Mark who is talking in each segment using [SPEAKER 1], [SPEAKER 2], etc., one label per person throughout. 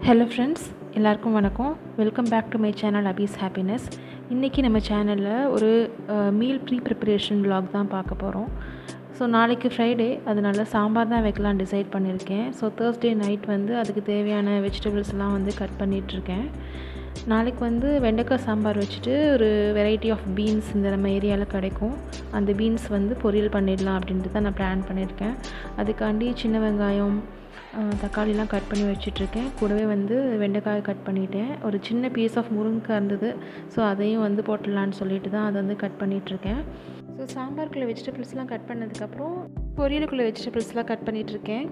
[SPEAKER 1] Hello friends, எல்லாருக்கும் வணக்கம். Welcome back to my channel Abi's happiness. இன்றைக்கி நம்ம சேனலில் ஒரு மீல் ப்ரிப்பரேஷன் vlog தான் பார்க்க போகிறோம். ஸோ நாளைக்கு ஃப்ரைடே, அதனால சாம்பார் தான் வைக்கலாம் டிசைட் பண்ணியிருக்கேன். ஸோ தேர்ஸ்டே நைட் அதுக்கு தேவையான வெஜிடபிள்ஸ்லாம் கட் பண்ணிகிட்ருக்கேன். நாளைக்கு வெண்டைக்காய் சாம்பார் வச்சுட்டு ஒரு வெரைட்டி ஆஃப் பீன்ஸ் இந்த நம்ம ஏரியாவில் கிடைக்கும். அந்த பீன்ஸ் பொரியல் பண்ணிடலாம் அப்படின்ட்டு தான் நான் பிளான் பண்ணியிருக்கேன். அதுக்காண்டி சின்ன வெங்காயம், தக்காளிலாம் கட் பண்ணி வச்சிட்ருக்கேன். கூடவே வெண்டைக்காய் கட் பண்ணிட்டேன். ஒரு சின்ன பீஸ் ஆஃப் முருங்கைக்காய் இருந்தது. ஸோ அதையும் போட்டுடலான்னு சொல்லிட்டு தான் அதை கட் பண்ணிகிட்ருக்கேன். ஸோ சாம்பாருக்குள்ளே வெஜிடபிள்ஸ்லாம் கட் பண்ணதுக்கப்புறம் பொரியலுக்குள்ளே வெஜிடபிள்ஸ்லாம் கட் பண்ணிகிட்ருக்கேன்.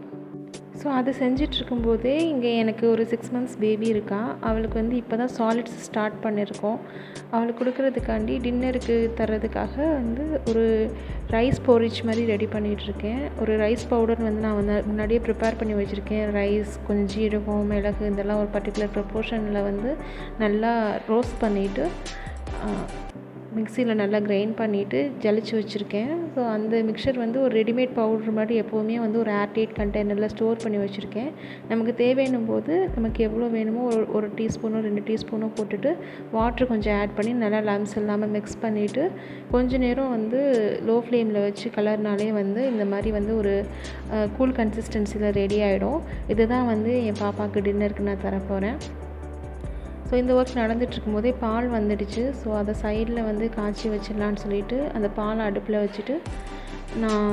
[SPEAKER 1] ஸோ அது செஞ்சிட்ருக்கும்போதே இங்கே எனக்கு ஒரு 6 months பேபி இருக்கா. அவளுக்கு இப்போ தான் சாலிட்ஸ் ஸ்டார்ட் பண்ணியிருக்கோம். அவளுக்கு கொடுக்குறதுக்காண்டி டின்னருக்கு தர்றதுக்காக ஒரு ரைஸ் போரிச் மாதிரி ரெடி பண்ணிகிட்ருக்கேன். ஒரு ரைஸ் பவுடர் நான் முன்னாடியே ப்ரிப்பேர் பண்ணி வச்சுருக்கேன். ரைஸ், கொஞ்சம் ஜீரகம், மிளகு இதெல்லாம் ஒரு பர்டிகுலர் ப்ரொப்போர்ஷனில் நல்லா ரோஸ்ட் பண்ணிவிட்டு மிக்சியில் நல்லா கிரைண்ட் பண்ணிவிட்டு ஜலிச்சு வச்சுருக்கேன். ஸோ அந்த மிக்சர் ஒரு ரெடிமேட் பவுட்ரு மாதிரி எப்போவுமே ஒரு ஏர்டைட் கண்டெய்னரில் ஸ்டோர் பண்ணி வச்சுருக்கேன். நமக்கு தேவைன்னும் போது நமக்கு எவ்வளோ வேணுமோ ஒரு டீஸ்பூனோ 2 டீஸ்பூனோ போட்டுட்டு வாட்ரு கொஞ்சம் ஆட் பண்ணி நல்லா லம்ஸ் இல்லாமல் மிக்ஸ் பண்ணிவிட்டு கொஞ்ச நேரம் லோ ஃப்ளேமில் வச்சு கலர்னாலே இந்த மாதிரி ஒரு கூல் கன்சிஸ்டன்சியில் ரெடி ஆகிடும். இதுதான் என் பாப்பாவுக்கு டின்னருக்கு நான் தரப்போகிறேன். ஸோ இந்த ஒர்க் நடந்துகிட்ருக்கும்போதே பால் வந்துடுச்சு. ஸோ அதை சைடில் காய்ச்சி வச்சிடலான்னு சொல்லிவிட்டு அந்த பாலை அடுப்பில் வச்சுட்டு நான்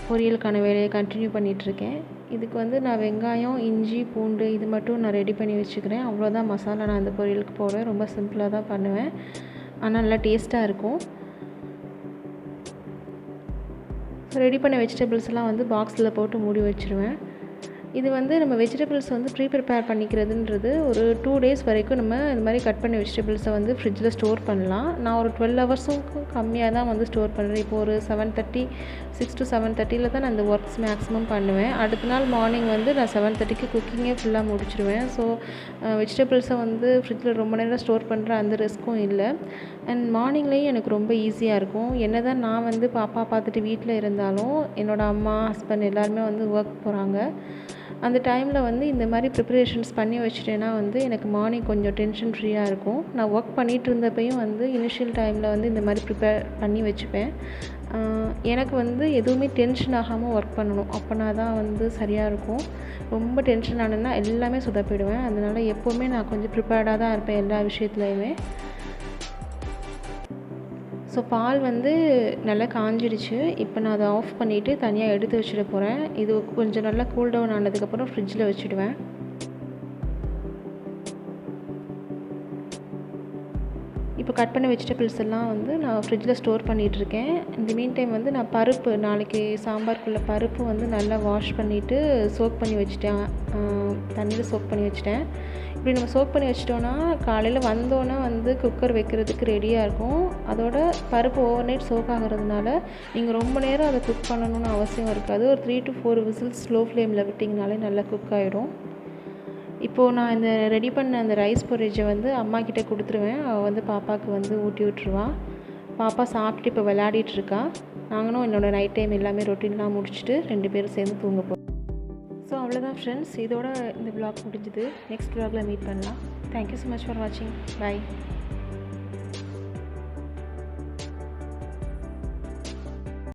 [SPEAKER 1] பொரியலுக்கான வேலையை கண்டினியூ பண்ணிகிட்ருக்கேன். இதுக்கு நான் வெங்காயம், இஞ்சி, பூண்டு இது மட்டும் நான் ரெடி பண்ணி வச்சுக்கிறேன். அவ்வளோதான் மசாலா நான் அந்த பொரியலுக்கு போடுவேன். ரொம்ப சிம்பிளாக தான் பண்ணுவேன், ஆனால் நல்லா டேஸ்ட்டாக இருக்கும். ரெடி பண்ண வெஜிடபிள்ஸ்லாம் பாக்ஸில் போட்டு மூடி வச்சுருவேன். இது நம்ம வெஜிடபிள்ஸ் ப்ரிப்பேர் பண்ணிக்கிறதுன்றது ஒரு 2 days வரைக்கும் நம்ம இந்த மாதிரி கட் பண்ண வெஜிடபிள்ஸை ஃப்ரிட்ஜில் ஸ்டோர் பண்ணலாம். நான் ஒரு 12 hours கம்மியாக தான் ஸ்டோர் பண்ணுறேன். இப்போ ஒரு 6 to 7:30 தான் நான் இந்த ஒர்க்ஸ் மேக்ஸிமம் பண்ணுவேன். அடுத்த நாள் மார்னிங் நான் 7:30க்கு குக்கிங்கே ஃபுல்லாக முடிச்சிடுவேன். ஸோ வெஜிடபிள்ஸை ஃப்ரிட்ஜில் ரொம்ப நேரம் ஸ்டோர் பண்ணுற அந்த ரிஸ்க்கும் இல்லை. அண்ட் மார்னிங்லேயும் எனக்கு ரொம்ப ஈஸியாக இருக்கும். என்ன தான் நான் பாப்பா பார்த்துட்டு வீட்டில் இருந்தாலும் என்னோடய அம்மா, ஹஸ்பண்ட் எல்லாருமே ஒர்க் போகிறாங்க. அந்த டைமில் இந்த மாதிரி ப்ரிப்பரேஷன்ஸ் பண்ணி வச்சுட்டேன்னா எனக்கு மார்னிங் கொஞ்சம் டென்ஷன் ஃப்ரீயாக இருக்கும். நான் ஒர்க் பண்ணிகிட்டு இருந்தப்பையும் இனிஷியல் டைமில் இந்த மாதிரி ப்ரிப்பேர் பண்ணி வச்சுப்பேன். எனக்கு எதுவுமே டென்ஷன் ஆகாமல் ஒர்க் பண்ணணும். அப்போனா தான் சரியாக இருக்கும். ரொம்ப டென்ஷன் ஆனேன்னா எல்லாமே சொதப்பிடுவேன். அதனால் எப்போவுமே நான் கொஞ்சம் ப்ரிப்பேர்டாக தான் இருப்பேன் எல்லா விஷயத்துலையுமே. ஸோ பால் நல்லா காஞ்சிடுச்சு. இப்போ நான் அதை ஆஃப் பண்ணிவிட்டு தனியாக எடுத்து வச்சுட போகிறேன். இது கொஞ்சம் நல்லா கூல் டவுன் ஆனதுக்கப்புறம் ஃப்ரிட்ஜில் வச்சுடுவேன். இப்போ கட் பண்ண வெஜிடபிள்ஸ் எல்லாம் நான் ஃப்ரிட்ஜில் ஸ்டோர் பண்ணிகிட்ருக்கேன். இந்த மீன் டைம் நான் பருப்பு, நாளைக்கு சாம்பாருக்குள்ள பருப்பு நல்லா வாஷ் பண்ணிவிட்டு சோக் பண்ணி வச்சுட்டேன். தண்ணியில் சோக் பண்ணி வச்சுட்டேன். இப்படி நம்ம சோக் பண்ணி வச்சிட்டோன்னா காலையில் வந்தோன்னே குக்கர் வைக்கிறதுக்கு ரெடியாக இருக்கும். அதோட பருப்பு ஓவர் நைட் சோக் ஆகிறதுனால நீங்கள் ரொம்ப நேரம் அதை குக் பண்ணணும்னு அவசியம் இருக்காது. ஒரு 3 to 4 whistles ஸ்லோ ஃப்ளேமில் விட்டிங்கனாலே நல்லா குக் ஆகிடும். இப்போது நான் இந்த ரெடி பண்ண அந்த ரைஸ் பொரிஜை அம்மா கிட்டே கொடுத்துருவேன். அவள் பாப்பாவுக்கு ஊட்டி விட்டுருவான். பாப்பா சாப்பிட்டு இப்போ விளையாடிட்டுருக்கா. நாங்களும் என்னோடய நைட் டைம் எல்லாமே ரொட்டீன்லாம் முடிச்சுட்டு 2 பேரும் சேர்ந்து தூங்க போகிறோம். ஸோ அவ்வளோதான் ஃப்ரெண்ட்ஸ், இதோட இந்த vlog முடிஞ்சுது. நெக்ஸ்ட் vlogல மீட் பண்ணலாம். தேங்க்யூ ஸோ மச் ஃபார் வாட்சிங். பை.